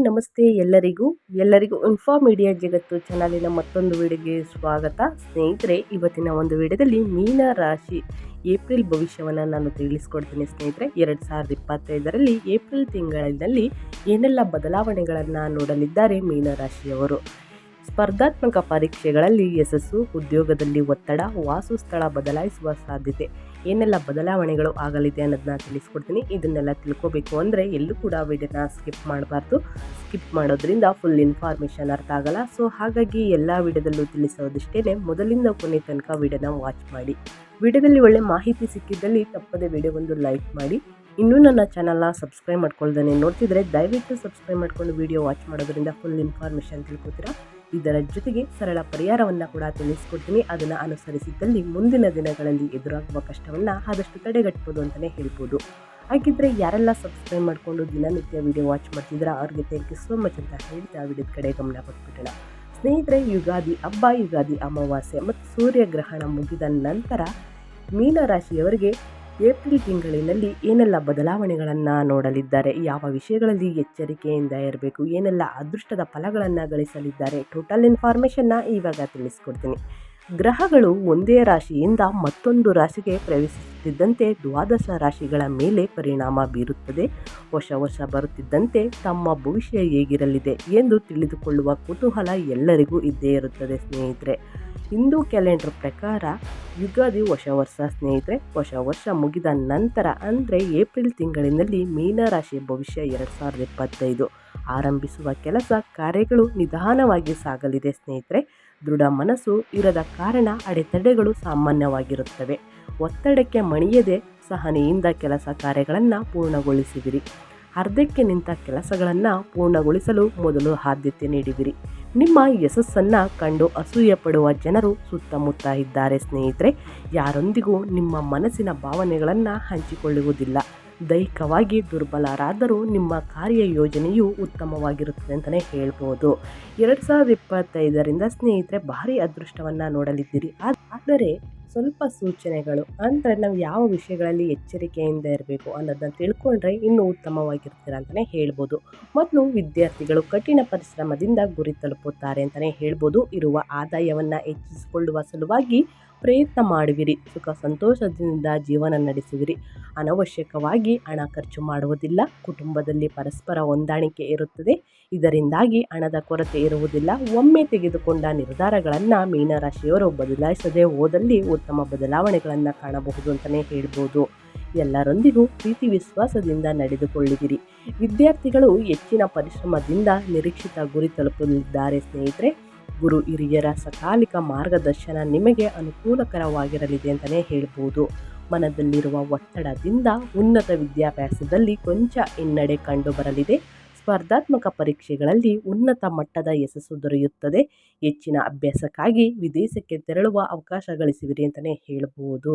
ನಮಸ್ತೆ ಎಲ್ಲರಿಗೂ ಇನ್ಫಾಮೀಡಿಯಾ ಜಗತ್ತು ಚಾನಲಿನ ಮತ್ತೊಂದು ವಿಡಿಯೋಗೆ ಸ್ವಾಗತ. ಸ್ನೇಹಿತರೆ, ಇವತ್ತಿನ ಒಂದು ವಿಡಿಯೋದಲ್ಲಿ ಮೀನ ರಾಶಿ ಏಪ್ರಿಲ್ ಭವಿಷ್ಯವನ್ನು ನಾನು ತಿಳಿಸ್ಕೊಡ್ತೀನಿ. ಸ್ನೇಹಿತರೆ, 2025ರಲ್ಲಿ ಏಪ್ರಿಲ್ ತಿಂಗಳಿನಲ್ಲಿ ಏನೆಲ್ಲ ಬದಲಾವಣೆಗಳನ್ನು ನೋಡಲಿದ್ದಾರೆ ಮೀನರಾಶಿಯವರು. ಸ್ಪರ್ಧಾತ್ಮಕ ಪರೀಕ್ಷೆಗಳಲ್ಲಿ ಯಶಸ್ಸು, ಉದ್ಯೋಗದಲ್ಲಿ ಒತ್ತಡ, ವಾಸಸ್ಥಳ ಬದಲಾಯಿಸುವ ಸಾಧ್ಯತೆ, ಏನೆಲ್ಲ ಬದಲಾವಣೆಗಳು ಆಗಲಿದೆ ಅನ್ನೋದನ್ನ ತಿಳಿಸ್ಕೊಡ್ತೀನಿ. ಇದನ್ನೆಲ್ಲ ತಿಳ್ಕೊಬೇಕು ಅಂದರೆ ಎಲ್ಲೂ ಕೂಡ ವಿಡಿಯೋನ ಸ್ಕಿಪ್ ಮಾಡಬಾರ್ದು. ಸ್ಕಿಪ್ ಮಾಡೋದ್ರಿಂದ ಫುಲ್ ಇನ್ಫಾರ್ಮೇಷನ್ ಅರ್ಥ ಆಗಲ್ಲ. ಸೊ ಹಾಗಾಗಿ ಎಲ್ಲ ವಿಡಿಯೋದಲ್ಲೂ ತಿಳಿಸೋದಿಷ್ಟೇ, ಮೊದಲಿಂದ ಕೊನೆ ತನಕ ವಿಡಿಯೋನ ವಾಚ್ ಮಾಡಿ. ವಿಡಿಯೋದಲ್ಲಿ ಒಳ್ಳೆ ಮಾಹಿತಿ ಸಿಕ್ಕಿದ್ದಲ್ಲಿ ತಪ್ಪದೆ ವಿಡಿಯೋಗೊಂದು ಲೈಕ್ ಮಾಡಿ. ಇನ್ನೂ ನನ್ನ ಚಾನಲ್ನ ಸಬ್ಸ್ಕ್ರೈಬ್ ಮಾಡ್ಕೊಳ್ದೇ ನೋಡ್ತಿದ್ರೆ ದಯವಿಟ್ಟು ಸಬ್ಸ್ಕ್ರೈಬ್ ಮಾಡ್ಕೊಂಡು ವಿಡಿಯೋ ವಾಚ್ ಮಾಡೋದ್ರಿಂದ ಫುಲ್ ಇನ್ಫಾರ್ಮೇಷನ್ ತಿಳ್ಕೊತೀರಾ. ಇದರ ಜೊತೆಗೆ ಸರಳ ಪರಿಹಾರವನ್ನು ಕೂಡ ತಿಳಿಸ್ಕೊಡ್ತೀನಿ. ಅದನ್ನು ಅನುಸರಿಸಿದ್ದಲ್ಲಿ ಮುಂದಿನ ದಿನಗಳಲ್ಲಿ ಎದುರಾಗುವ ಕಷ್ಟವನ್ನು ಆದಷ್ಟು ತಡೆಗಟ್ಟಬಹುದು ಅಂತಲೇ ಹೇಳ್ಬೋದು. ಹಾಗಿದ್ರೆ ಯಾರೆಲ್ಲ ಸಬ್ಸ್ಕ್ರೈಬ್ ಮಾಡಿಕೊಂಡು ದಿನನಿತ್ಯ ವಿಡಿಯೋ ವಾಚ್ ಮಾಡ್ತಿದ್ರೆ ಅವ್ರಿಗೆ ಥ್ಯಾಂಕ್ ಯು ಸೋ ಮಚ್ ಅಂತ ಹೇಳ್ತಾ ವಿಡಿಯೋದ ಕಡೆ ಗಮನ ಕೊಟ್ಬಿಡೋಣ. ಸ್ನೇಹಿತರೆ, ಯುಗಾದಿ ಹಬ್ಬ, ಯುಗಾದಿ ಅಮಾವಾಸ್ಯೆ ಮತ್ತು ಸೂರ್ಯಗ್ರಹಣ ಮುಗಿದ ನಂತರ ಮೀನರಾಶಿಯವರಿಗೆ ಏಪ್ರಿಲ್ ತಿಂಗಳಿನಲ್ಲಿ ಏನೆಲ್ಲ ಬದಲಾವಣೆಗಳನ್ನು ನೋಡಲಿದ್ದಾರೆ, ಯಾವ ವಿಷಯಗಳಲ್ಲಿ ಎಚ್ಚರಿಕೆಯಿಂದ ಇರಬೇಕು, ಏನೆಲ್ಲ ಅದೃಷ್ಟದ ಫಲಗಳನ್ನು ಗಳಿಸಲಿದ್ದಾರೆ, ಟೋಟಲ್ ಇನ್ಫಾರ್ಮೇಷನ್ನ ಇವಾಗ ತಿಳಿಸ್ಕೊಡ್ತೀನಿ. ಗ್ರಹಗಳು ಒಂದೇ ರಾಶಿಯಿಂದ ಮತ್ತೊಂದು ರಾಶಿಗೆ ಪ್ರವೇಶಿಸುತ್ತಿದ್ದಂತೆ ದ್ವಾದಶ ರಾಶಿಗಳ ಮೇಲೆ ಪರಿಣಾಮ ಬೀರುತ್ತದೆ. ವರ್ಷ ಬರುತ್ತಿದ್ದಂತೆ ತಮ್ಮ ಭವಿಷ್ಯ ಹೇಗಿರಲಿದೆ ಎಂದು ತಿಳಿದುಕೊಳ್ಳುವ ಕುತೂಹಲ ಎಲ್ಲರಿಗೂ ಇದ್ದೇ ಇರುತ್ತದೆ. ಸ್ನೇಹಿತರೆ, ಹಿಂದೂ ಕ್ಯಾಲೆಂಡರ್ ಪ್ರಕಾರ ಯುಗಾದಿ ಹೊಸ ವರ್ಷ. ಸ್ನೇಹಿತರೆ, ಹೊಸ ವರ್ಷ ಮುಗಿದ ನಂತರ ಅಂದರೆ ಏಪ್ರಿಲ್ ತಿಂಗಳಿನಲ್ಲಿ ಮೀನರಾಶಿಯ ಭವಿಷ್ಯ 2025 ಆರಂಭಿಸುವ ಕೆಲಸ ಕಾರ್ಯಗಳು ನಿಧಾನವಾಗಿ ಸಾಗಲಿದೆ. ಸ್ನೇಹಿತರೆ, ದೃಢ ಮನಸ್ಸು ಇರದ ಕಾರಣ ಅಡೆತಡೆಗಳು ಸಾಮಾನ್ಯವಾಗಿರುತ್ತವೆ. ಒತ್ತಡಕ್ಕೆ ಮಣಿಯದೆ ಸಹನೆಯಿಂದ ಕೆಲಸ ಕಾರ್ಯಗಳನ್ನು ಪೂರ್ಣಗೊಳಿಸುವಿರಿ. ಅರ್ಧಕ್ಕೆ ನಿಂತ ಕೆಲಸಗಳನ್ನು ಪೂರ್ಣಗೊಳಿಸಲು ಮೊದಲು ಆದ್ಯತೆ ನೀಡುವಿರಿ. ನಿಮ್ಮ ಯಶಸ್ಸನ್ನು ಕಂಡು ಅಸೂಯೆ ಪಡುವ ಜನರು ಸುತ್ತಮುತ್ತ ಇದ್ದಾರೆ. ಸ್ನೇಹಿತರೆ, ಯಾರೊಂದಿಗೂ ನಿಮ್ಮ ಮನಸ್ಸಿನ ಭಾವನೆಗಳನ್ನು ಹಂಚಿಕೊಳ್ಳುವುದಿಲ್ಲ. ದೈಹಿಕವಾಗಿ ದುರ್ಬಲರಾದರೂ ನಿಮ್ಮ ಕಾರ್ಯಯೋಜನೆಯು ಉತ್ತಮವಾಗಿರುತ್ತದೆ ಅಂತಲೇ ಹೇಳ್ಬೋದು. 2025ರಿಂದ ಸ್ನೇಹಿತರೆ ಭಾರಿ ಅದೃಷ್ಟವನ್ನು ನೋಡಲಿದ್ದೀರಿ. ಆದರೆ ಸ್ವಲ್ಪ ಸೂಚನೆಗಳು ಅಂದರೆ ನಾವು ಯಾವ ವಿಷಯಗಳಲ್ಲಿ ಎಚ್ಚರಿಕೆಯಿಂದ ಇರಬೇಕು ಅನ್ನೋದನ್ನು ತಿಳ್ಕೊಂಡ್ರೆ ಇನ್ನೂ ಉತ್ತಮವಾಗಿರ್ತೀರ ಅಂತಲೇ ಹೇಳ್ಬೋದು. ಮೊದಲು ವಿದ್ಯಾರ್ಥಿಗಳು ಕಠಿಣ ಪರಿಶ್ರಮದಿಂದ ಗುರಿ ತಲುಪುತ್ತಾರೆ ಅಂತಲೇ ಹೇಳ್ಬೋದು. ಇರುವ ಆದಾಯವನ್ನು ಹೆಚ್ಚಿಸಿಕೊಳ್ಳುವ ಸಲುವಾಗಿ ಪ್ರಯತ್ನ ಮಾಡುವಿರಿ. ಸುಖ ಸಂತೋಷದಿಂದ ಜೀವನ ನಡೆಸುವಿರಿ. ಅನವಶ್ಯಕವಾಗಿ ಹಣ ಖರ್ಚು ಮಾಡುವುದಿಲ್ಲ. ಕುಟುಂಬದಲ್ಲಿ ಪರಸ್ಪರ ಹೊಂದಾಣಿಕೆ ಇರುತ್ತದೆ. ಇದರಿಂದಾಗಿ ಹಣದ ಕೊರತೆ ಇರುವುದಿಲ್ಲ. ಒಮ್ಮೆ ತೆಗೆದುಕೊಂಡ ನಿರ್ಧಾರಗಳನ್ನು ಮೀನರಾಶಿಯವರು ಬದಲಾಯಿಸದೆ ಹೋದಲ್ಲಿ ಉತ್ತಮ ಬದಲಾವಣೆಗಳನ್ನು ಕಾಣಬಹುದು ಅಂತಲೇ ಹೇಳ್ಬೋದು. ಎಲ್ಲರೊಂದಿಗೂ ಪ್ರೀತಿ ವಿಶ್ವಾಸದಿಂದ ನಡೆದುಕೊಳ್ಳುವಿರಿ. ವಿದ್ಯಾರ್ಥಿಗಳು ಹೆಚ್ಚಿನ ಪರಿಶ್ರಮದಿಂದ ನಿರೀಕ್ಷಿತ ಗುರಿ ತಲುಪಲಿದ್ದಾರೆ. ಸ್ನೇಹಿತರೆ, ಗುರು ಹಿರಿಯರ ಸಕಾಲಿಕ ಮಾರ್ಗದರ್ಶನ ನಿಮಗೆ ಅನುಕೂಲಕರವಾಗಿರಲಿದೆ ಅಂತಲೇ ಹೇಳ್ಬೋದು. ಮನದಲ್ಲಿರುವ ಒತ್ತಡದಿಂದ ಉನ್ನತ ವಿದ್ಯಾಭ್ಯಾಸದಲ್ಲಿ ಕೊಂಚ ಹಿನ್ನಡೆ ಕಂಡು ಬರಲಿದೆ. ಸ್ಪರ್ಧಾತ್ಮಕ ಪರೀಕ್ಷೆಗಳಲ್ಲಿ ಉನ್ನತ ಮಟ್ಟದ ಯಶಸ್ಸು ದೊರೆಯುತ್ತದೆ. ಹೆಚ್ಚಿನ ಅಭ್ಯಾಸಕ್ಕಾಗಿ ವಿದೇಶಕ್ಕೆ ತೆರಳುವ ಅವಕಾಶ ಗಳಿಸುವಿರಿ ಅಂತಲೇ ಹೇಳ್ಬೋದು.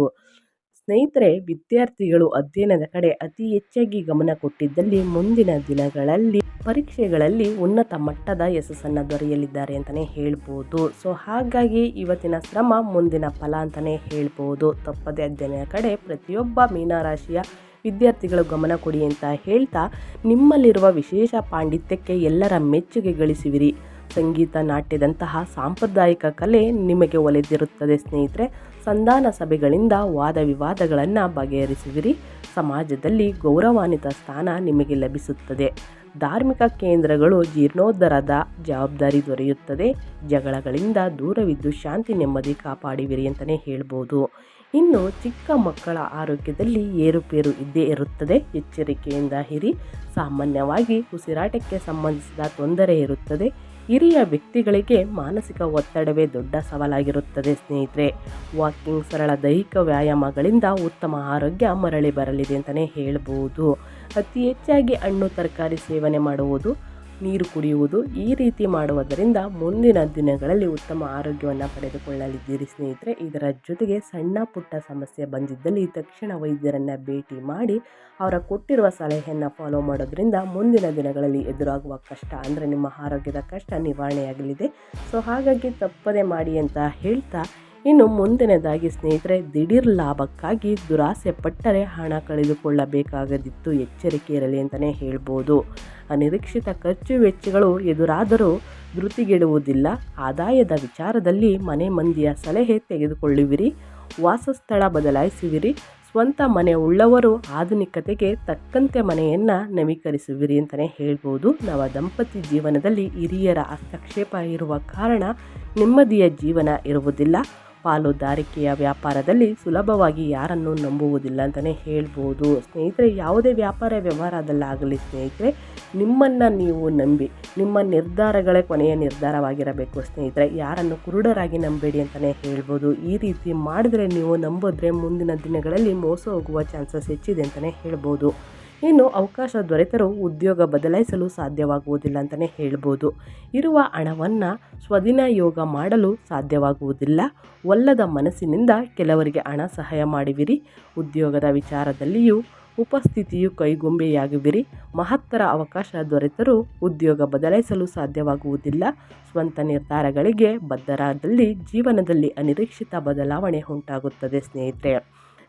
ಸ್ನೇಹಿತರೆ, ವಿದ್ಯಾರ್ಥಿಗಳು ಅಧ್ಯಯನದ ಕಡೆ ಅತಿ ಹೆಚ್ಚಾಗಿ ಗಮನ ಕೊಟ್ಟಿದ್ದಲ್ಲಿ ಮುಂದಿನ ದಿನಗಳಲ್ಲಿ ಪರೀಕ್ಷೆಗಳಲ್ಲಿ ಉನ್ನತ ಮಟ್ಟದ ಯಶಸ್ಸನ್ನು ದೊರೆಯಲಿದ್ದಾರೆ ಅಂತಲೇ ಹೇಳ್ಬೋದು. ಸೊ ಹಾಗಾಗಿ ಇವತ್ತಿನ ಶ್ರಮ ಮುಂದಿನ ಫಲ ಅಂತಲೇ ಹೇಳ್ಬೋದು. ತಪ್ಪದೆ ಅಧ್ಯಯನದ ಕಡೆ ಪ್ರತಿಯೊಬ್ಬ ಮೀನರಾಶಿಯ ವಿದ್ಯಾರ್ಥಿಗಳು ಗಮನ ಕೊಡಿ ಅಂತ ಹೇಳ್ತಾ, ನಿಮ್ಮಲ್ಲಿರುವ ವಿಶೇಷ ಪಾಂಡಿತ್ಯಕ್ಕೆ ಎಲ್ಲರ ಮೆಚ್ಚುಗೆ ಗಳಿಸುವಿರಿ. ಸಂಗೀತ, ನಾಟ್ಯದಂತಹ ಸಾಂಪ್ರದಾಯಿಕ ಕಲೆ ನಿಮಗೆ ಒಲಿದಿರುತ್ತದೆ. ಸ್ನೇಹಿತರೆ, ಸಂಧಾನ ಸಭೆಗಳಿಂದ ವಾದ ವಿವಾದಗಳನ್ನು ಬಗೆಹರಿಸುವಿರಿ. ಸಮಾಜದಲ್ಲಿ ಗೌರವಾನ್ವಿತ ಸ್ಥಾನ ನಿಮಗೆ ಲಭಿಸುತ್ತದೆ. ಧಾರ್ಮಿಕ ಕೇಂದ್ರಗಳು ಜೀರ್ಣೋದ್ಧಾರದ ಜವಾಬ್ದಾರಿ ದೊರೆಯುತ್ತದೆ. ಜಗಳಗಳಿಂದ ದೂರವಿದ್ದು ಶಾಂತಿ ನೆಮ್ಮದಿ ಕಾಪಾಡುವಿರಿ ಅಂತಲೇ ಹೇಳ್ಬೋದು. ಇನ್ನು ಚಿಕ್ಕ ಮಕ್ಕಳ ಆರೋಗ್ಯದಲ್ಲಿ ಏರುಪೇರು ಇದ್ದೇ ಇರುತ್ತದೆ. ಎಚ್ಚರಿಕೆಯಿಂದ ಇರಿ. ಸಾಮಾನ್ಯವಾಗಿ ಉಸಿರಾಟಕ್ಕೆ ಸಂಬಂಧಿಸಿದ ತೊಂದರೆ ಇರುತ್ತದೆ. ಹಿರಿಯ ವ್ಯಕ್ತಿಗಳಿಗೆ ಮಾನಸಿಕ ಒತ್ತಡವೇ ದೊಡ್ಡ ಸವಾಲಾಗಿರುತ್ತದೆ. ಸ್ನೇಹಿತರೆ, ವಾಕಿಂಗ್, ಸರಳ ದೈಹಿಕ ವ್ಯಾಯಾಮಗಳಿಂದ ಉತ್ತಮ ಆರೋಗ್ಯ ಮರಳಿ ಬರಲಿದೆ ಅಂತಲೇ ಹೇಳ್ಬೋದು. ಅತಿ ಹೆಚ್ಚಾಗಿ ಹಣ್ಣು ತರಕಾರಿ ಸೇವನೆ ಮಾಡುವುದು, ನೀರು ಕುಡಿಯುವುದು, ಈ ರೀತಿ ಮಾಡುವುದರಿಂದ ಮುಂದಿನ ದಿನಗಳಲ್ಲಿ ಉತ್ತಮ ಆರೋಗ್ಯವನ್ನು ಪಡೆದುಕೊಳ್ಳಲಿದ್ದೀರಿ. ಸ್ನೇಹಿತರೆ, ಇದರ ಜೊತೆಗೆ ಸಣ್ಣ ಪುಟ್ಟ ಸಮಸ್ಯೆ ಬಂದಿದ್ದಲ್ಲಿ ತಕ್ಷಣ ವೈದ್ಯರನ್ನು ಭೇಟಿ ಮಾಡಿ ಅವರ ಕೊಟ್ಟಿರುವ ಸಲಹೆಯನ್ನು ಫಾಲೋ ಮಾಡೋದ್ರಿಂದ ಮುಂದಿನ ದಿನಗಳಲ್ಲಿ ಎದುರಾಗುವ ಕಷ್ಟ ಅಂದರೆ ನಿಮ್ಮ ಆರೋಗ್ಯದ ಕಷ್ಟ ನಿವಾರಣೆಯಾಗಲಿದೆ. ಸೊ ಹಾಗಾಗಿ ತಪ್ಪದೆ ಮಾಡಿ ಅಂತ ಹೇಳ್ತಾ ಇನ್ನು ಮುಂದಿನದಾಗಿ ಸ್ನೇಹಿತರೆ, ದಿಢೀರ್ ಲಾಭಕ್ಕಾಗಿ ದುರಾಸೆ ಪಟ್ಟರೆ ಹಣ ಕಳೆದುಕೊಳ್ಳಬೇಕಾಗದಿತ್ತು, ಎಚ್ಚರಿಕೆ ಇರಲಿ ಅಂತಲೇ ಹೇಳ್ಬೋದು. ಅನಿರೀಕ್ಷಿತ ಖರ್ಚು ವೆಚ್ಚಗಳು ಎದುರಾದರೂ ಧೃತಿಗೆಡುವುದಿಲ್ಲ. ಆದಾಯದ ವಿಚಾರದಲ್ಲಿ ಮನೆ ಮಂದಿಯ ಸಲಹೆ ತೆಗೆದುಕೊಳ್ಳುವಿರಿ. ವಾಸಸ್ಥಳ ಬದಲಾಯಿಸುವಿರಿ. ಸ್ವಂತ ಮನೆ ಉಳ್ಳವರು ಆಧುನಿಕತೆಗೆ ತಕ್ಕಂತೆ ಮನೆಯನ್ನು ನವೀಕರಿಸುವಿರಿ ಅಂತಲೇ ಹೇಳ್ಬೋದು. ನವ ದಂಪತಿ ಜೀವನದಲ್ಲಿ ಹಿರಿಯರ ಹಸ್ತಕ್ಷೇಪ ಇರುವ ಕಾರಣ ನೆಮ್ಮದಿಯ ಜೀವನ ಇರುವುದಿಲ್ಲ. ಪಾಲುದಾರಿಕೆಯ ವ್ಯಾಪಾರದಲ್ಲಿ ಸುಲಭವಾಗಿ ಯಾರನ್ನು ನಂಬುವುದಿಲ್ಲ ಅಂತಲೇ ಹೇಳ್ಬೋದು. ಸ್ನೇಹಿತರೆ, ಯಾವುದೇ ವ್ಯಾಪಾರ ವ್ಯವಹಾರದಲ್ಲಾಗಲಿ ಸ್ನೇಹಿತರೆ, ನಿಮ್ಮನ್ನು ನೀವು ನಂಬಿ, ನಿಮ್ಮ ನಿರ್ಧಾರಗಳೇ ಕೊನೆಯ ನಿರ್ಧಾರವಾಗಿರಬೇಕು ಸ್ನೇಹಿತರೆ. ಯಾರನ್ನು ಕುರುಡರಾಗಿ ನಂಬೇಡಿ ಅಂತಲೇ ಹೇಳ್ಬೋದು. ಈ ರೀತಿ ಮಾಡಿದರೆ, ನೀವು ನಂಬಿದ್ರೆ ಮುಂದಿನ ದಿನಗಳಲ್ಲಿ ಮೋಸ ಹೋಗುವ ಚಾನ್ಸಸ್ ಹೆಚ್ಚಿದೆ ಅಂತಲೇ ಹೇಳ್ಬೋದು. ಇನ್ನು ಅವಕಾಶ ದೊರೆತರೂ ಉದ್ಯೋಗ ಬದಲಾಯಿಸಲು ಸಾಧ್ಯವಾಗುವುದಿಲ್ಲ ಅಂತಲೇ ಹೇಳ್ಬೋದು. ಇರುವ ಹಣವನ್ನು ಸ್ವದಿನಯೋಗ ಮಾಡಲು ಸಾಧ್ಯವಾಗುವುದಿಲ್ಲ. ಒಲ್ಲದ ಮನಸ್ಸಿನಿಂದ ಕೆಲವರಿಗೆ ಹಣ ಸಹಾಯ ಮಾಡುವಿರಿ. ಉದ್ಯೋಗದ ವಿಚಾರದಲ್ಲಿಯೂ ಉಪಸ್ಥಿತಿಯು ಕೈಗೊಂಬೆಯಾಗುವಿರಿ. ಮಹತ್ತರ ಅವಕಾಶ ದೊರೆತರೂ ಉದ್ಯೋಗ ಬದಲಾಯಿಸಲು ಸಾಧ್ಯವಾಗುವುದಿಲ್ಲ. ಸ್ವಂತ ನಿರ್ಧಾರಗಳಿಗೆ ಬದ್ಧರಾದಲ್ಲಿ ಜೀವನದಲ್ಲಿ ಅನಿರೀಕ್ಷಿತ ಬದಲಾವಣೆ ಉಂಟಾಗುತ್ತದೆ ಸ್ನೇಹಿತರೆ.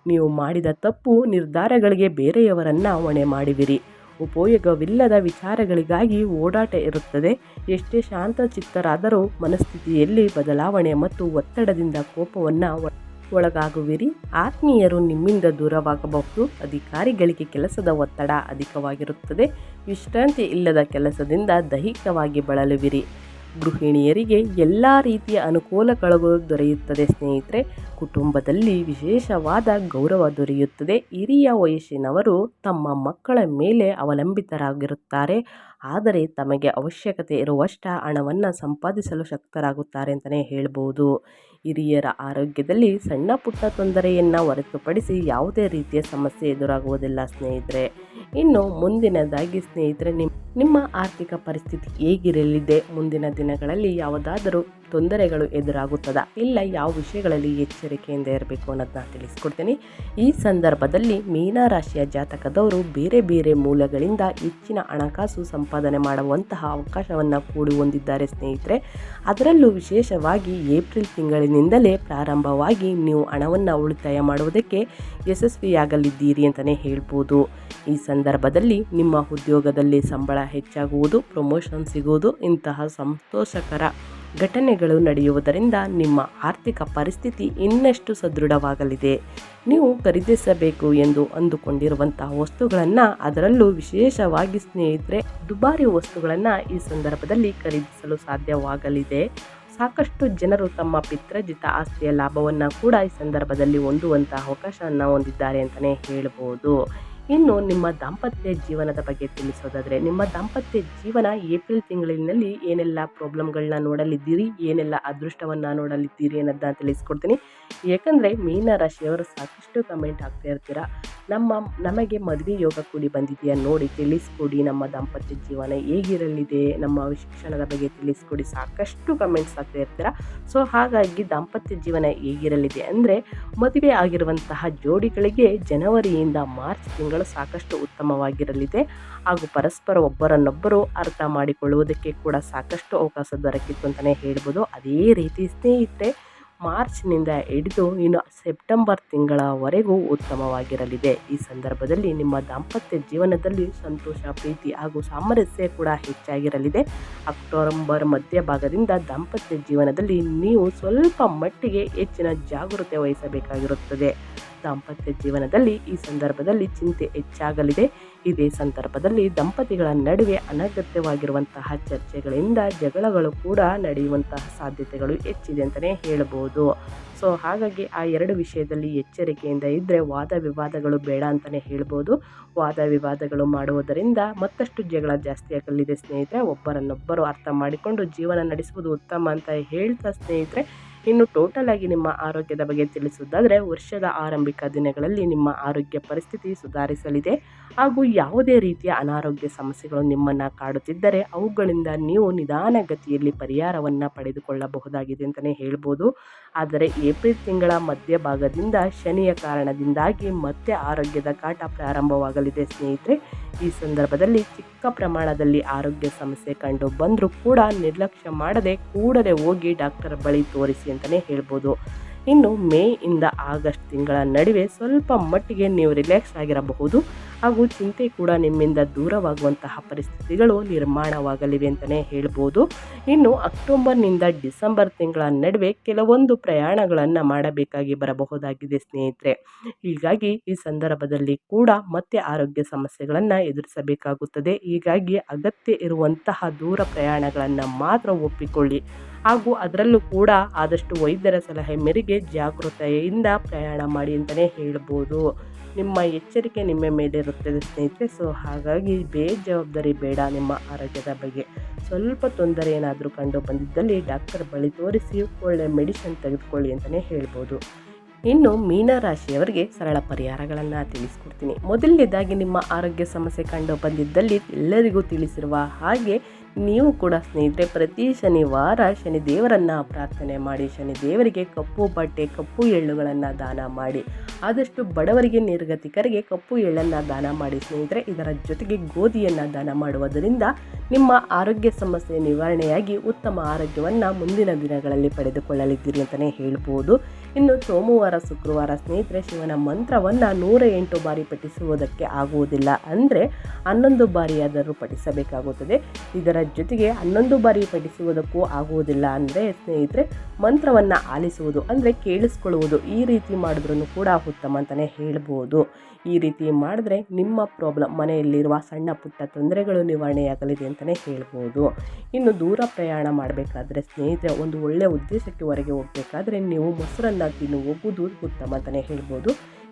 ನೀವು ಮಾಡಿದ ತಪ್ಪು ನಿರ್ಧಾರಗಳಿಗೆ ಬೇರೆಯವರನ್ನು ಹೊಣೆ ಮಾಡುವಿರಿ. ಉಪಯೋಗವಿಲ್ಲದ ವಿಚಾರಗಳಿಗಾಗಿ ಓಡಾಟ ಇರುತ್ತದೆ. ಎಷ್ಟೇ ಶಾಂತ ಚಿತ್ತರಾದರೂ ಮನಸ್ಥಿತಿಯಲ್ಲಿ ಬದಲಾವಣೆ ಮತ್ತು ಒತ್ತಡದಿಂದ ಕೋಪವನ್ನು ಒಳಗಾಗುವಿರಿ. ಆತ್ಮೀಯರು ನಿಮ್ಮಿಂದ ದೂರವಾಗಬಹುದು. ಅಧಿಕಾರಿಗಳಿಗೆ ಕೆಲಸದ ಒತ್ತಡ ಅಧಿಕವಾಗಿರುತ್ತದೆ. ವಿಶ್ರಾಂತಿ ಇಲ್ಲದ ಕೆಲಸದಿಂದ ದೈಹಿಕವಾಗಿ ಬಳಲುವಿರಿ. ಗೃಹಿಣಿಯರಿಗೆ ಎಲ್ಲ ರೀತಿಯ ಅನುಕೂಲಗಳು ದೊರೆಯುತ್ತದೆ ಸ್ನೇಹಿತರೆ. ಕುಟುಂಬದಲ್ಲಿ ವಿಶೇಷವಾದ ಗೌರವ ದೊರೆಯುತ್ತದೆ. ಹಿರಿಯ ವಯಸ್ಸಿನವರು ತಮ್ಮ ಮಕ್ಕಳ ಮೇಲೆ ಅವಲಂಬಿತರಾಗಿರುತ್ತಾರೆ. ಆದರೆ ತಮಗೆ ಅವಶ್ಯಕತೆ ಇರುವಷ್ಟ ಹಣವನ್ನು ಸಂಪಾದಿಸಲು ಶಕ್ತರಾಗುತ್ತಾರೆ ಅಂತಲೇ ಹೇಳ್ಬೋದು. ಹಿರಿಯರ ಆರೋಗ್ಯದಲ್ಲಿ ಸಣ್ಣ ಪುಟ್ಟ ತೊಂದರೆಯನ್ನು ಹೊರತುಪಡಿಸಿ ಯಾವುದೇ ರೀತಿಯ ಸಮಸ್ಯೆ ಎದುರಾಗುವುದಿಲ್ಲ ಸ್ನೇಹಿತರೆ. ಇನ್ನು ಮುಂದಿನದಾಗಿ ಸ್ನೇಹಿತರೆ, ನಿಮ್ಮ ಆರ್ಥಿಕ ಪರಿಸ್ಥಿತಿ ಹೇಗಿರಲಿದೆ? ಮುಂದಿನ ದಿನಗಳಲ್ಲಿ ಯಾವುದಾದರೂ ತೊಂದರೆಗಳು ಎದುರಾಗುತ್ತದಾ? ಇಲ್ಲ ಯಾವ ವಿಷಯಗಳಲ್ಲಿ ಎಚ್ಚರಿಕೆಯಿಂದ ಇರಬೇಕು ಅನ್ನೋದನ್ನ ತಿಳಿಸ್ಕೊಡ್ತೀನಿ. ಈ ಸಂದರ್ಭದಲ್ಲಿ ಮೀನರಾಶಿಯ ಜಾತಕದವರು ಬೇರೆ ಬೇರೆ ಮೂಲಗಳಿಂದ ಹೆಚ್ಚಿನ ಹಣಕಾಸು ಸಂಪಾದನೆ ಮಾಡುವಂತಹ ಅವಕಾಶವನ್ನು ಕೂಡಿ ಹೊಂದಿದ್ದಾರೆ ಸ್ನೇಹಿತರೆ. ಅದರಲ್ಲೂ ವಿಶೇಷವಾಗಿ ಏಪ್ರಿಲ್ ತಿಂಗಳಿನಿಂದಲೇ ಪ್ರಾರಂಭವಾಗಿ ನೀವು ಹಣವನ್ನು ಉಳಿತಾಯ ಮಾಡುವುದಕ್ಕೆ ಯಶಸ್ವಿಯಾಗಲಿದ್ದೀರಿ ಅಂತಲೇ ಹೇಳ್ಬೋದು. ಈ ಸಂದರ್ಭದಲ್ಲಿ ನಿಮ್ಮ ಉದ್ಯೋಗದಲ್ಲಿ ಸಂಬಳ ಹೆಚ್ಚಾಗುವುದು, ಪ್ರಮೋಷನ್ ಸಿಗುವುದು, ಇಂತಹ ಸಂತೋಷಕರ ಘಟನೆಗಳು ನಡೆಯುವುದರಿಂದ ನಿಮ್ಮ ಆರ್ಥಿಕ ಪರಿಸ್ಥಿತಿ ಇನ್ನಷ್ಟು ಸದೃಢವಾಗಲಿದೆ. ನೀವು ಖರೀದಿಸಬೇಕು ಎಂದು ಅಂದುಕೊಂಡಿರುವಂತಹ ವಸ್ತುಗಳನ್ನು, ಅದರಲ್ಲೂ ವಿಶೇಷವಾಗಿ ಸ್ನೇಹಿತರೆ ದುಬಾರಿ ವಸ್ತುಗಳನ್ನು ಈ ಸಂದರ್ಭದಲ್ಲಿ ಖರೀದಿಸಲು ಸಾಧ್ಯವಾಗಲಿದೆ. ಸಾಕಷ್ಟು ಜನರು ತಮ್ಮ ಪಿತ್ರಾರ್ಜಿತ ಆಸ್ತಿಯ ಲಾಭವನ್ನು ಕೂಡ ಈ ಸಂದರ್ಭದಲ್ಲಿ ಹೊಂದುವಂತಹ ಅವಕಾಶವನ್ನು ಹೊಂದಿದ್ದಾರೆ ಅಂತಲೇ ಹೇಳ್ಬೋದು. ಇನ್ನು ನಿಮ್ಮ ದಾಂಪತ್ಯ ಜೀವನದ ಬಗ್ಗೆ ತಿಳಿಸೋದಾದರೆ, ನಿಮ್ಮ ದಾಂಪತ್ಯ ಜೀವನ ಏಪ್ರಿಲ್ ತಿಂಗಳಿನಲ್ಲಿ ಏನೆಲ್ಲ ಪ್ರಾಬ್ಲಮ್ಗಳನ್ನ ನೋಡಲಿದ್ದೀರಿ, ಏನೆಲ್ಲ ಅದೃಷ್ಟವನ್ನು ನೋಡಲಿದ್ದೀರಿ ಅನ್ನೋದನ್ನ ತಿಳಿಸ್ಕೊಡ್ತೀನಿ. ಯಾಕಂದರೆ ಮೀನರಾಶಿಯವರು ಸಾಕಷ್ಟು ಕಮೆಂಟ್ ಆಗ್ತಾ ಇರ್ತೀರಾ, ನಮಗೆ ಮದುವೆ ಯೋಗ ಕೂಡಿ ಬಂದಿದೆಯಾ ನೋಡಿ ತಿಳಿಸ್ಕೊಡಿ, ನಮ್ಮ ದಾಂಪತ್ಯ ಜೀವನ ಹೇಗಿರಲಿದೆ, ನಮ್ಮ ಶಿಕ್ಷಣದ ಬಗ್ಗೆ ತಿಳಿಸ್ಕೊಡಿ, ಸಾಕಷ್ಟು ಕಮೆಂಟ್ಸ್ ಆಗ್ತಾ ಇರ್ತೀರಾ. ಸೊ ಹಾಗಾಗಿ ದಾಂಪತ್ಯ ಜೀವನ ಹೇಗಿರಲಿದೆ ಅಂದರೆ, ಮದುವೆ ಆಗಿರುವಂತಹ ಜೋಡಿಗಳಿಗೆ ಜನವರಿಯಿಂದ ಮಾರ್ಚ್ ತಿಂಗಳು ಸಾಕಷ್ಟು ಉತ್ತಮವಾಗಿರಲಿದೆ. ಹಾಗೂ ಪರಸ್ಪರ ಒಬ್ಬರನ್ನೊಬ್ಬರು ಅರ್ಥ ಮಾಡಿಕೊಳ್ಳುವುದಕ್ಕೆ ಕೂಡ ಸಾಕಷ್ಟು ಅವಕಾಶ ದೊರಕಿತ್ತು ಅಂತಲೇ ಹೇಳ್ಬೋದು. ಅದೇ ರೀತಿ ಸ್ನೇಹಿತರೆ, ಮಾರ್ಚ್ನಿಂದ ಹಿಡಿದು ಇನ್ನು ಸೆಪ್ಟೆಂಬರ್ ತಿಂಗಳವರೆಗೂ ಉತ್ತಮವಾಗಿರಲಿದೆ. ಈ ಸಂದರ್ಭದಲ್ಲಿ ನಿಮ್ಮ ದಾಂಪತ್ಯ ಜೀವನದಲ್ಲಿ ಸಂತೋಷ, ಪ್ರೀತಿ ಹಾಗೂ ಸಾಮರಸ್ಯ ಕೂಡ ಹೆಚ್ಚಾಗಿರಲಿದೆ. ಅಕ್ಟೋಬರ್ ಮಧ್ಯಭಾಗದಿಂದ ದಾಂಪತ್ಯ ಜೀವನದಲ್ಲಿ ನೀವು ಸ್ವಲ್ಪ ಮಟ್ಟಿಗೆ ಹೆಚ್ಚಿನ ಜಾಗೃತೆ ವಹಿಸಬೇಕಾಗಿರುತ್ತದೆ. ದಾಂಪತ್ಯ ಜೀವನದಲ್ಲಿ ಈ ಸಂದರ್ಭದಲ್ಲಿ ಚಿಂತೆ ಹೆಚ್ಚಾಗಲಿದೆ. ಇದೇ ಸಂದರ್ಭದಲ್ಲಿ ದಂಪತಿಗಳ ನಡುವೆ ಅನಗತ್ಯವಾಗಿರುವಂತಹ ಚರ್ಚೆಗಳಿಂದ ಜಗಳಗಳು ಕೂಡ ನಡೆಯುವಂತಹ ಸಾಧ್ಯತೆಗಳು ಹೆಚ್ಚಿದೆ ಅಂತಲೇ ಹೇಳ್ಬೋದು. ಸೊ ಹಾಗಾಗಿ ಆ ಎರಡು ವಿಷಯದಲ್ಲಿ ಎಚ್ಚರಿಕೆಯಿಂದ ಇದ್ದರೆ ವಾದ ವಿವಾದಗಳು ಬೇಡ ಅಂತಲೇ ಹೇಳ್ಬೋದು. ವಾದ ವಿವಾದಗಳು ಮಾಡುವುದರಿಂದ ಮತ್ತಷ್ಟು ಜಗಳ ಜಾಸ್ತಿ ಆಗಲಿದೆ ಸ್ನೇಹಿತರೆ. ಒಬ್ಬರನ್ನೊಬ್ಬರು ಅರ್ಥ ಮಾಡಿಕೊಂಡು ಜೀವನ ನಡೆಸುವುದು ಉತ್ತಮ ಅಂತ ಹೇಳ್ತಾ ಸ್ನೇಹಿತರೆ, ಇನ್ನು ಟೋಟಲ್ ಆಗಿ ನಿಮ್ಮ ಆರೋಗ್ಯದ ಬಗ್ಗೆ ತಿಳಿಸುವುದಾದರೆ, ವರ್ಷದ ಆರಂಭಿಕ ದಿನಗಳಲ್ಲಿ ನಿಮ್ಮ ಆರೋಗ್ಯ ಪರಿಸ್ಥಿತಿ ಸುಧಾರಿಸಲಿದೆ. ಹಾಗೂ ಯಾವುದೇ ರೀತಿಯ ಅನಾರೋಗ್ಯ ಸಮಸ್ಯೆಗಳು ನಿಮ್ಮನ್ನು ಕಾಡುತ್ತಿದ್ದರೆ ಅವುಗಳಿಂದ ನೀವು ನಿಧಾನಗತಿಯಲ್ಲಿ ಪರಿಹಾರವನ್ನು ಪಡೆದುಕೊಳ್ಳಬಹುದಾಗಿದೆ ಅಂತಲೇ ಹೇಳ್ಬೋದು. ಆದರೆ ಏಪ್ರಿಲ್ ತಿಂಗಳ ಮಧ್ಯಭಾಗದಿಂದ ಶನಿಯ ಕಾರಣದಿಂದಾಗಿ ಮತ್ತೆ ಆರೋಗ್ಯದ ಕಾಟ ಪ್ರಾರಂಭವಾಗಲಿದೆ ಸ್ನೇಹಿತರೆ. ಈ ಸಂದರ್ಭದಲ್ಲಿ ಚಿಕ್ಕ ಪ್ರಮಾಣದಲ್ಲಿ ಆರೋಗ್ಯ ಸಮಸ್ಯೆ ಕಂಡು ಬಂದರೂ ಕೂಡ ನಿರ್ಲಕ್ಷ್ಯ ಮಾಡದೆ ಕೂಡಲೇ ಹೋಗಿ ಡಾಕ್ಟರ್ ಬಳಿ ತೋರಿಸಿ ಅಂತಲೇ ಹೇಳ್ಬೋದು. ಇನ್ನು ಮೇ ಇಂದ ಆಗಸ್ಟ್ ತಿಂಗಳ ನಡುವೆ ಸ್ವಲ್ಪ ಮಟ್ಟಿಗೆ ನೀವು ರಿಲ್ಯಾಕ್ಸ್ ಆಗಿರಬಹುದು ಹಾಗೂ ಚಿಂತೆ ಕೂಡ ನಿಮ್ಮಿಂದ ದೂರವಾಗುವಂತಹ ಪರಿಸ್ಥಿತಿಗಳು ನಿರ್ಮಾಣವಾಗಲಿವೆ ಅಂತಲೇ ಹೇಳ್ಬೋದು. ಇನ್ನು ಅಕ್ಟೋಬರ್ನಿಂದ ಡಿಸೆಂಬರ್ ತಿಂಗಳ ನಡುವೆ ಕೆಲವೊಂದು ಪ್ರಯಾಣಗಳನ್ನು ಮಾಡಬೇಕಾಗಿ ಬರಬಹುದಾಗಿದೆ ಸ್ನೇಹಿತರೆ. ಹೀಗಾಗಿ ಈ ಸಂದರ್ಭದಲ್ಲಿ ಕೂಡ ಮತ್ತೆ ಆರೋಗ್ಯ ಸಮಸ್ಯೆಗಳನ್ನು ಎದುರಿಸಬೇಕಾಗುತ್ತದೆ. ಹೀಗಾಗಿ ಅಗತ್ಯ ಇರುವಂತಹ ದೂರ ಪ್ರಯಾಣಗಳನ್ನು ಮಾತ್ರ ಒಪ್ಪಿಕೊಳ್ಳಿ ಹಾಗೂ ಅದರಲ್ಲೂ ಕೂಡ ಆದಷ್ಟು ವೈದ್ಯರ ಸಲಹೆ ಮೇರೆಗೆ ಜಾಗೃತೆಯಿಂದ ಪ್ರಯಾಣ ಮಾಡಿ ಅಂತಲೇ ಹೇಳ್ಬೋದು. ನಿಮ್ಮ ಎಚ್ಚರಿಕೆ ನಿಮ್ಮ ಮೇಲೆ ಇರುತ್ತದೆ ಸ್ನೇಹಿತರೆ. ಸೊ ಹಾಗಾಗಿ ಬೇಜವಾಬ್ದಾರಿ ಬೇಡ. ನಿಮ್ಮ ಆರೋಗ್ಯದ ಬಗ್ಗೆ ಸ್ವಲ್ಪ ತೊಂದರೆ ಏನಾದರೂ ಕಂಡು ಬಂದಿದ್ದಲ್ಲಿ ಡಾಕ್ಟರ್ ಬಳಿ ತೋರಿಸಿ ಒಳ್ಳೆ ಮೆಡಿಸಿನ್ ತೆಗೆದುಕೊಳ್ಳಿ ಅಂತಲೇ ಹೇಳ್ಬೋದು. ಇನ್ನು ಮೀನರಾಶಿಯವರಿಗೆ ಸರಳ ಪರಿಹಾರಗಳನ್ನು ತಿಳಿಸ್ಕೊಡ್ತೀನಿ. ಮೊದಲನೇದಾಗಿ ನಿಮ್ಮ ಆರೋಗ್ಯ ಸಮಸ್ಯೆ ಕಂಡು ಬಂದಿದ್ದಲ್ಲಿ ಎಲ್ಲರಿಗೂ ತಿಳಿಸಿರುವ ಹಾಗೆ ನೀವು ಕೂಡ ಸ್ನೇಹಿತರೆ ಪ್ರತಿ ಶನಿವಾರ ಶನಿದೇವರನ್ನು ಪ್ರಾರ್ಥನೆ ಮಾಡಿ, ಶನಿದೇವರಿಗೆ ಕಪ್ಪು ಬಟ್ಟೆ ಕಪ್ಪು ಎಳ್ಳುಗಳನ್ನು ದಾನ ಮಾಡಿ, ಆದಷ್ಟು ಬಡವರಿಗೆ ನಿರ್ಗತಿಕರಿಗೆ ಕಪ್ಪು ಎಳ್ಳನ್ನು ದಾನ ಮಾಡಿ ಸ್ನೇಹಿತರೆ. ಇದರ ಜೊತೆಗೆ ಗೋಧಿಯನ್ನು ದಾನ ಮಾಡುವುದರಿಂದ ನಿಮ್ಮ ಆರೋಗ್ಯ ಸಮಸ್ಯೆ ನಿವಾರಣೆಯಾಗಿ ಉತ್ತಮ ಆರೋಗ್ಯವನ್ನು ಮುಂದಿನ ದಿನಗಳಲ್ಲಿ ಪಡೆದುಕೊಳ್ಳಲಿದ್ದೀರಿ ಅಂತಲೇ ಹೇಳ್ಬೋದು. ಇನ್ನು ಸೋಮವಾರ ಶುಕ್ರವಾರ ಸ್ನೇಹಿತರೆ ಶಿವನ ಮಂತ್ರವನ್ನು 108 ಬಾರಿ ಪಠಿಸುವುದಕ್ಕೆ ಆಗುವುದಿಲ್ಲ ಅಂದರೆ 11 ಬಾರಿಯಾದರೂ ಪಠಿಸಬೇಕಾಗುತ್ತದೆ. ಇದರ ಜೊತೆಗೆ 11 ಬಾರಿ ಪಠಿಸುವುದಕ್ಕೂ ಆಗುವುದಿಲ್ಲ ಅಂದರೆ ಸ್ನೇಹಿತರೆ ಮಂತ್ರವನ್ನು ಆಲಿಸುವುದು ಅಂದರೆ ಕೇಳಿಸ್ಕೊಳ್ಳುವುದು, ಈ ರೀತಿ ಮಾಡಿದ್ರೂ ಕೂಡ ಉತ್ತಮ ಅಂತಲೇ ಹೇಳ್ಬೋದು. ಈ ರೀತಿ ಮಾಡಿದ್ರೆ ನಿಮ್ಮ ಪ್ರಾಬ್ಲಮ್ ಮನೆಯಲ್ಲಿರುವ ಸಣ್ಣ ಪುಟ್ಟ ತೊಂದರೆಗಳು ನಿವಾರಣೆಯಾಗಲಿದೆ ಅಂತಲೇ ಹೇಳ್ಬೋದು. ಇನ್ನು ದೂರ ಪ್ರಯಾಣ ಮಾಡಬೇಕಾದ್ರೆ ಸ್ನೇಹಿತರೆ ಒಂದು ಒಳ್ಳೆಯ ಉದ್ದೇಶಕ್ಕೆ ಹೊರಗೆ ಹೋಗಬೇಕಾದ್ರೆ ನೀವು ಮೊಸರನ್ನು ತಿಂದು ಹೋಗುವುದು ಉತ್ತಮ ಅಂತಲೇ ಹೇಳ್ಬೋದು.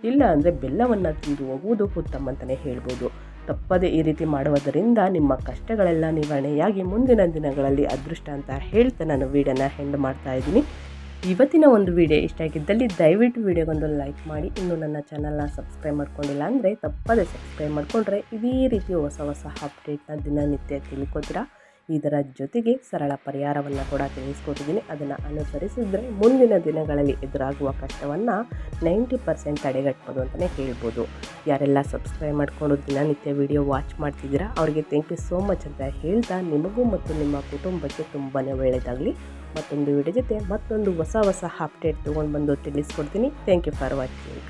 ಇಲ್ಲ ಅಂದರೆ ಬೆಲ್ಲವನ್ನು ತಿಂದು ಹೋಗುವುದು ಉತ್ತಮ ಅಂತಲೇ ಹೇಳ್ಬೋದು. ತಪ್ಪದೆ ಈ ರೀತಿ ಮಾಡುವುದರಿಂದ ನಿಮ್ಮ ಕಷ್ಟಗಳೆಲ್ಲ ನಿವಾರಣೆಯಾಗಿ ಮುಂದಿನ ದಿನಗಳಲ್ಲಿ ಅದೃಷ್ಟ ಅಂತ ಹೇಳ್ತಾ ನಾನು ವಿಡಿಯೋನ ಎಂಡ್ ಮಾಡ್ತಾ ಇದ್ದೀನಿ. ಇವತ್ತಿನ ಒಂದು ವಿಡಿಯೋ ಇಷ್ಟ ಆಗಿದ್ದಲ್ಲಿ ದಯವಿಟ್ಟು ವಿಡಿಯೋಗೊಂದು ಲೈಕ್ ಮಾಡಿ. ಇನ್ನು ನನ್ನ ಚಾನಲ್ನ ಸಬ್ಸ್ಕ್ರೈಬ್ ಮಾಡ್ಕೊಂಡಿಲ್ಲ ಅಂದರೆ ತಪ್ಪದೆ ಸಬ್ಸ್ಕ್ರೈಬ್ ಮಾಡಿಕೊಂಡ್ರೆ ಇದೇ ರೀತಿ ಹೊಸ ಹೊಸ ಅಪ್ಡೇಟ್ನ ದಿನನಿತ್ಯ ತಿಳ್ಕೊತೀರಾ. ಇದರ ಜೊತೆಗೆ ಸರಳ ಪರಿಹಾರವನ್ನು ಕೂಡ ತಿಳಿಸ್ಕೊಟ್ಟಿದ್ದೀನಿ. ಅದನ್ನು ಅನುಸರಿಸಿದರೆ ಮುಂದಿನ ದಿನಗಳಲ್ಲಿ ಎದುರಾಗುವ ಕಷ್ಟವನ್ನು 90% ತಡೆಗಟ್ಬೋದು ಅಂತಲೇ ಹೇಳ್ಬೋದು. ಯಾರೆಲ್ಲ ಸಬ್ಸ್ಕ್ರೈಬ್ ಮಾಡಿಕೊಂಡು ದಿನನಿತ್ಯ ವಿಡಿಯೋ ವಾಚ್ ಮಾಡ್ತಿದ್ದೀರಾ ಅವರಿಗೆ ಥ್ಯಾಂಕ್ ಯು ಸೋ ಮಚ್ ಅಂತ ಹೇಳ್ತಾ ನಿಮಗೂ ಮತ್ತು ನಿಮ್ಮ ಕುಟುಂಬಕ್ಕೆ ತುಂಬಾ ಒಳ್ಳೆಯದಾಗಲಿ. ಮತ್ತೊಂದು ವಿಡಿಯೋ ಜೊತೆ ಮತ್ತೊಂದು ಹೊಸ ಅಪ್ಡೇಟ್ ತೊಗೊಂಡು ಬಂದು ತಿಳಿಸ್ಕೊಡ್ತೀನಿ. Thank you for watching.